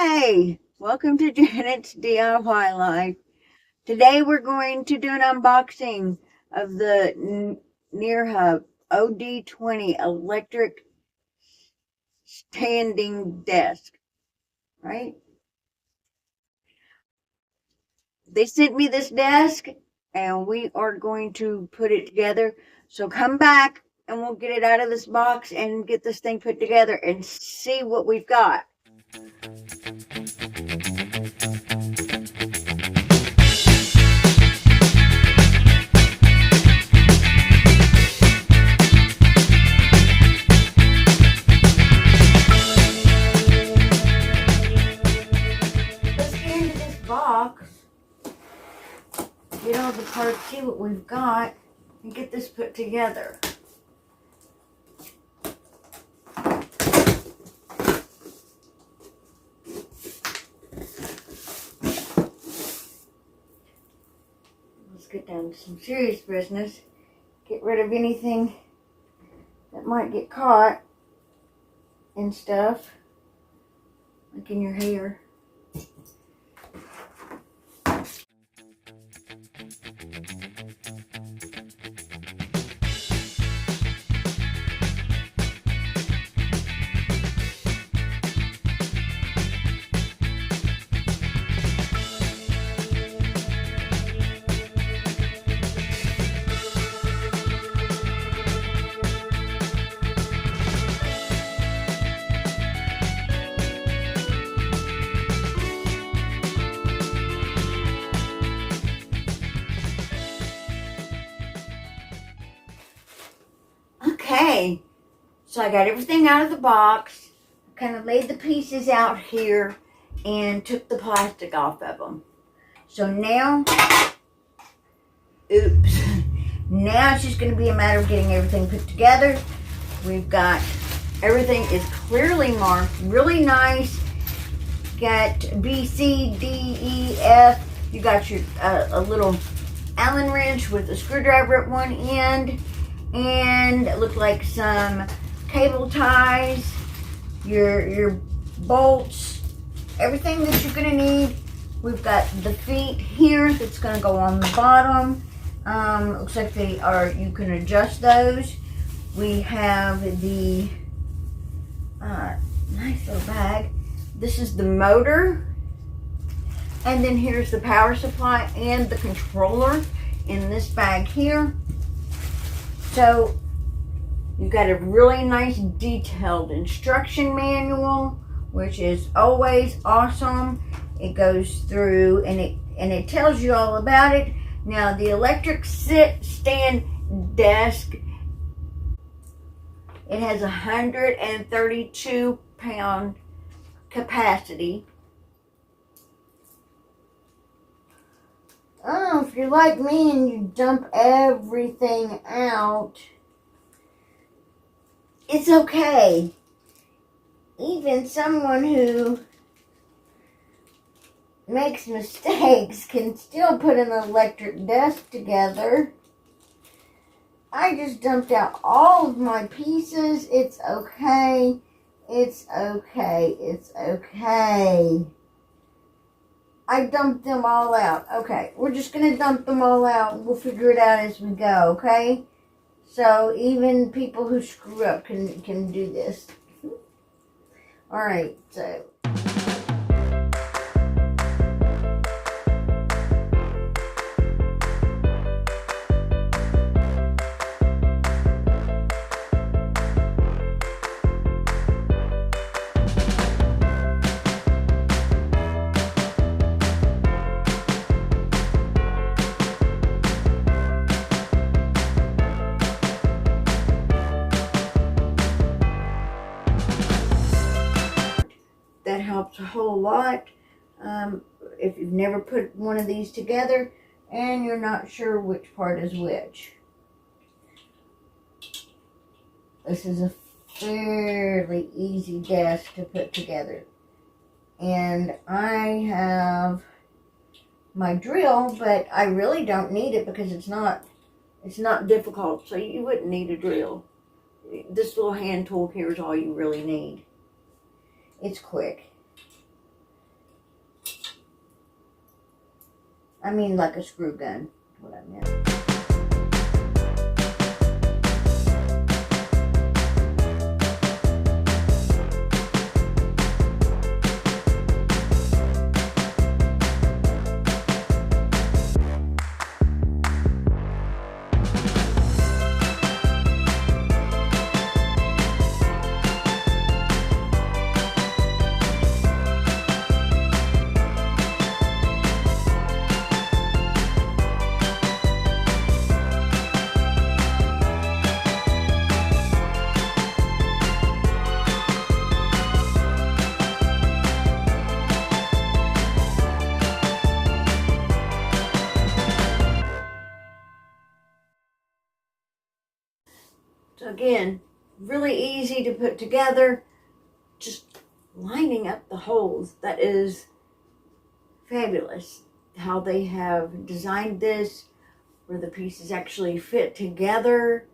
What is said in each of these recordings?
Hi, welcome to Janet's DIY Life. Today we're going to do an unboxing of the NearHub OD20 electric standing desk, right? They sent me this desk and we are going to put it together. So come back and we'll get it out of this box and get this thing put together and see what we've got. Box, get all the parts, see what we've got, and get this put together. Let's get down to some serious business. Get rid of anything that might get caught and stuff, like in your hair. Okay, so I got everything out of the box, kind of laid the pieces out here, and took the plastic off of them. So now, now it's just going to be a matter of getting everything put together. We've got, everything is clearly marked, really nice. Got B, C, D, E, F. You got your a little Allen wrench with a screwdriver at one end. And it looked like some cable ties, your bolts, everything that you're going to need. We've got the feet here that's going to go on the bottom. Looks like they are, you can adjust those. We have the nice little bag. This is the motor. And then here's the power supply and the controller in this bag here. So you've got a really nice detailed instruction manual, which is always awesome. It goes through and it tells you all about it. Now the electric stand desk, it has 132 pound capacity. Oh, if you're like me and you dump everything out, it's okay. Even someone who makes mistakes can still put an electric desk together. I just dumped out all of my pieces. It's okay. It's okay. It's okay. I dumped them all out. Okay, we're just going to dump them all out. We'll figure it out as we go, okay? So even people who screw up can do this. All right, so... That helps a whole lot if you've never put one of these together and you're not sure which part is which. This is a fairly easy desk to put together. And I have my drill, but I really don't need it because it's not difficult, so you wouldn't need a drill. This little hand tool here is all you really need. It's quick. I mean like a screw gun, what I meant. So again, really easy to put together, just lining up the holes. That is fabulous how they have designed this, where the pieces actually fit together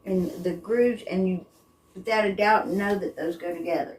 in the grooves, and you without a doubt know that those go together.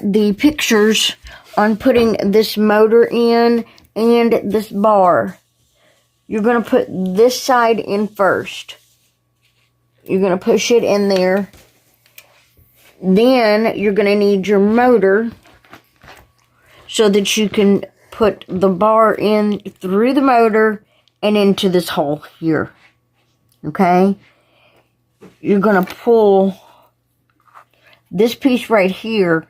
The pictures on putting this motor in and this bar. You're going to put this side in first. You're going to push it in there. Then you're going to need your motor so that you can put the bar in through the motor and into this hole here. Okay? You're going to pull this piece right here.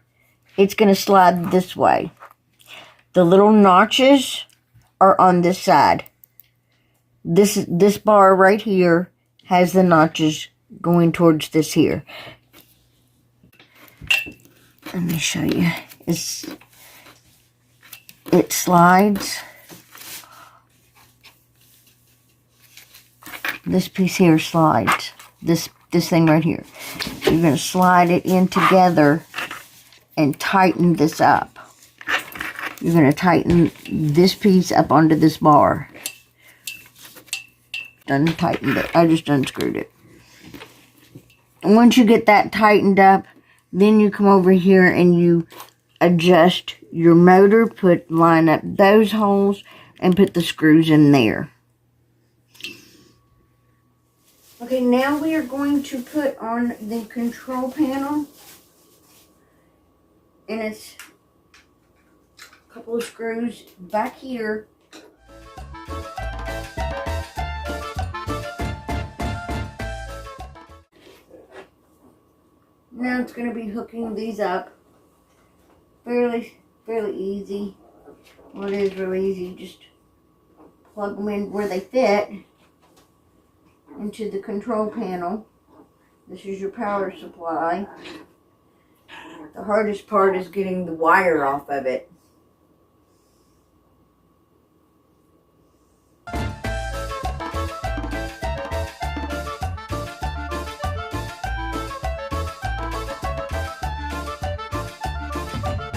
It's going to slide this way. The little notches are on this side. This bar right here has the notches going towards this here. Let me show you. It slides. This piece here slides. This thing right here. You're going to slide it in together and tighten this up. You're going to tighten this piece up onto this bar. Untightened it. I just unscrewed it. And once you get that tightened up, then you come over here and you adjust your motor, line up those holes, and put the screws in there. Okay, now we are going to put on the control panel. And it's a couple of screws back here. Now it's going to be hooking these up. Fairly easy. Well, it is really easy. Just plug them in where they fit into the control panel. This is your power supply. The hardest part is getting the wire off of it.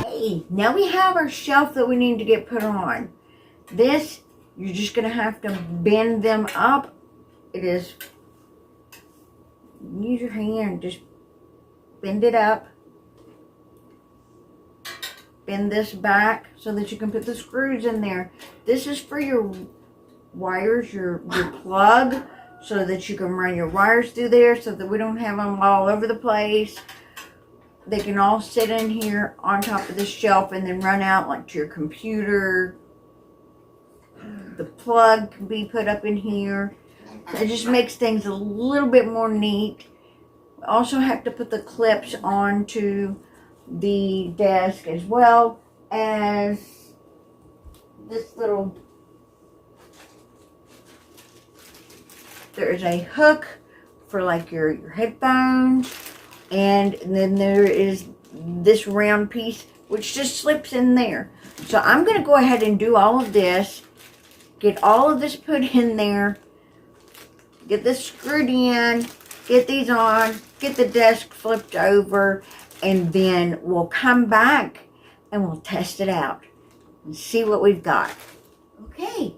Hey, now we have our shelf that we need to get put on. This, you're just going to have to bend them up. It is, use your hand, just bend it up. Bend this back so that you can put the screws in there. This is for your wires, your plug, so that you can run your wires through there so that we don't have them all over the place. They can all sit in here on top of this shelf and then run out like to your computer. The plug can be put up in here. It just makes things a little bit more neat. We also have to put the clips onto the desk as well as this little, there's a hook for like your headphones, and then there is this round piece which just slips in there. So I'm going to go ahead and do all of this, get all of this put in there, get this screwed in, get these on, get the desk flipped over, and then we'll come back and we'll test it out and see what we've got. Okay,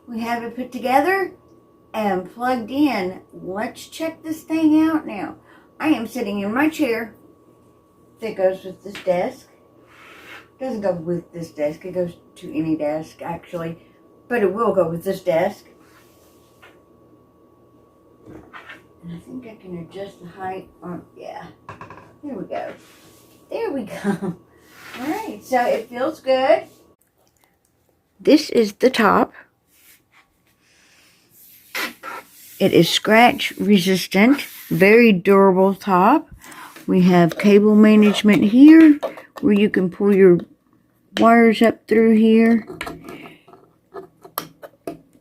we have it put together and plugged in. Let's check this thing out now. I am sitting in my chair that goes with this desk. It doesn't go with this desk, it goes to any desk actually, but it will go with this desk. And I think I can adjust the height on, yeah, there we go. There we go. All right, so it feels good. This is the top. It is scratch resistant, very durable top. We have cable management here where you can pull your wires up through here.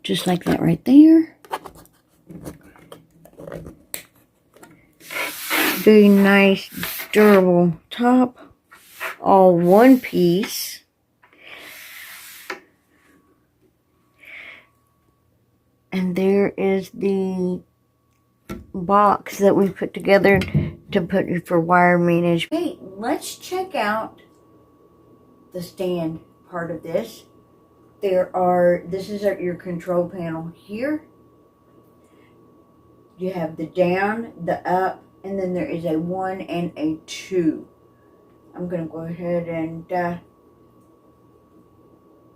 Just like that right there. Very nice, durable top. All one piece. And there is the box that we put together to put for wire management. Hey, let's check out the stand part of this. This is your control panel here. You have the down, the up, and then there is a 1 and a 2. I'm going to go ahead and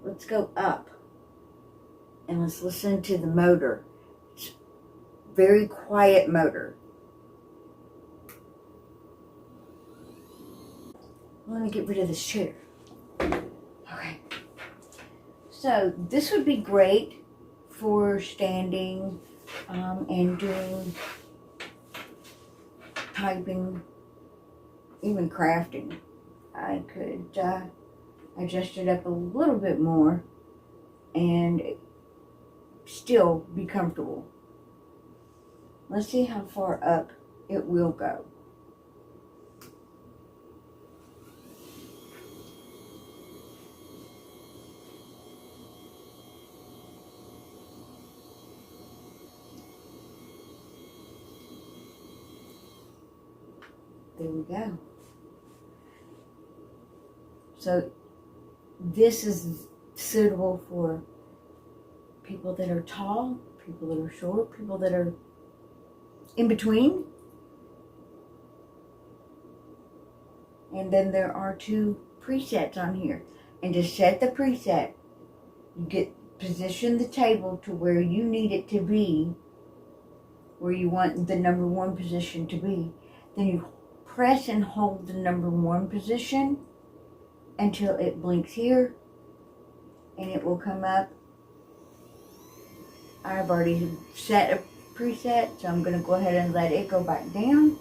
let's go up. And let's listen to the motor. It's a very quiet motor. Let me get rid of this chair. Okay. So this would be great for standing and doing typing, even crafting. I could adjust it up a little bit more and still be comfortable. Let's see how far up it will go. There we go. So this is suitable for people that are tall, people that are short, people that are in between. And then there are 2 presets on here. And to set the preset, you position the table to where you need it to be, where you want the number 1 position to be. Then you press and hold the number 1 position until it blinks here, and it will come up. I've already set a preset, so I'm going to go ahead and let it go back down.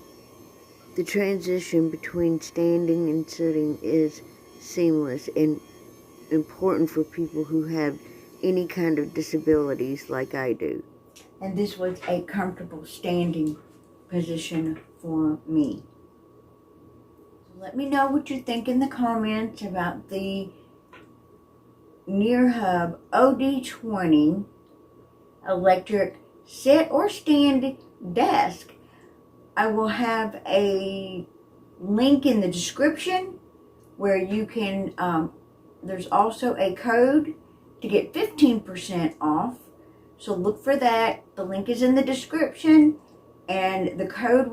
The transition between standing and sitting is seamless and important for people who have any kind of disabilities like I do. And this was a comfortable standing position for me. Let me know what you think in the comments about the NearHub OD20 electric sit or stand desk. I will have a link in the description where you can, there's also a code to get 15% off. So look for that. The link is in the description, and the code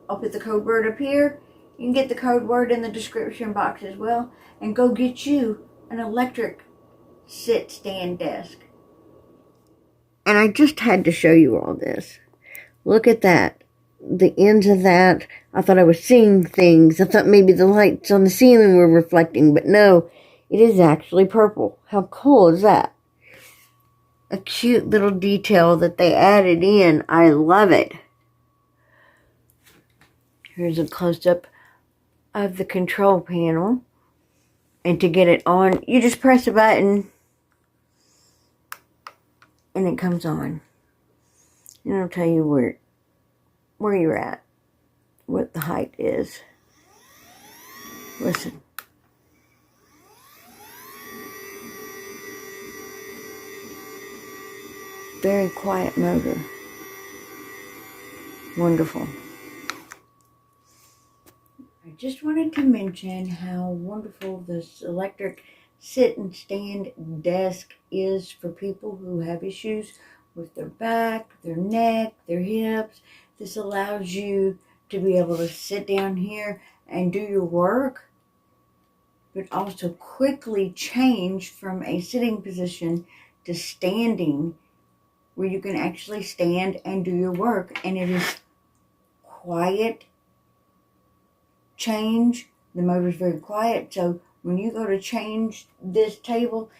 I'll put the code word up here. You can get the code word in the description box as well, and go get you an electric sit stand desk. And I just had to show you all this. Look at that. The ends of that. I thought I was seeing things. I thought maybe the lights on the ceiling were reflecting, but no, it is actually purple. How cool is that? A cute little detail that they added in. I love it. Here's a close-up of the control panel. And to get it on, you just press a button and it comes on. And it'll tell you where you're at, what the height is. Listen. very quiet motor. Wonderful. I just wanted to mention how wonderful this electric sit and stand desk is for people who have issues with their back, their neck, their hips. This allows you to be able to sit down here and do your work, but also quickly change from a sitting position to standing, where you can actually stand and do your work. And it is quiet change. The motor's very quiet, so when you go to change this table,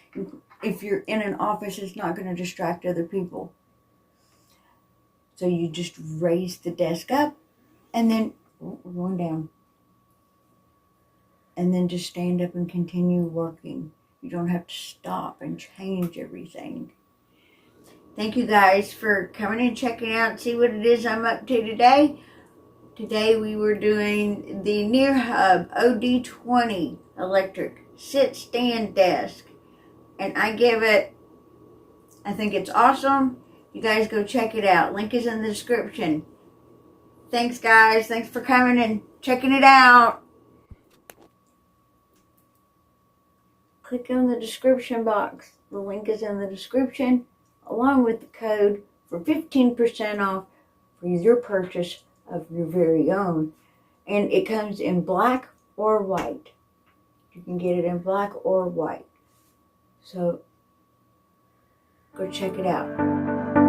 if you're in an office, it's not going to distract other people. So you just raise the desk up, and then one down, and then just stand up and continue working. You don't have to stop and change everything. Thank you guys for coming and checking out, see what it is I'm up to today. Today we were doing the NearHub OD20 electric sit-stand desk. And I think it's awesome. You guys go check it out. Link is in the description. Thanks guys. Thanks for coming and checking it out. Click on the description box. The link is in the description, along with the code for 15% off for your purchase of your very own. And it comes in black or white. You can get it in black or white. So go check it out.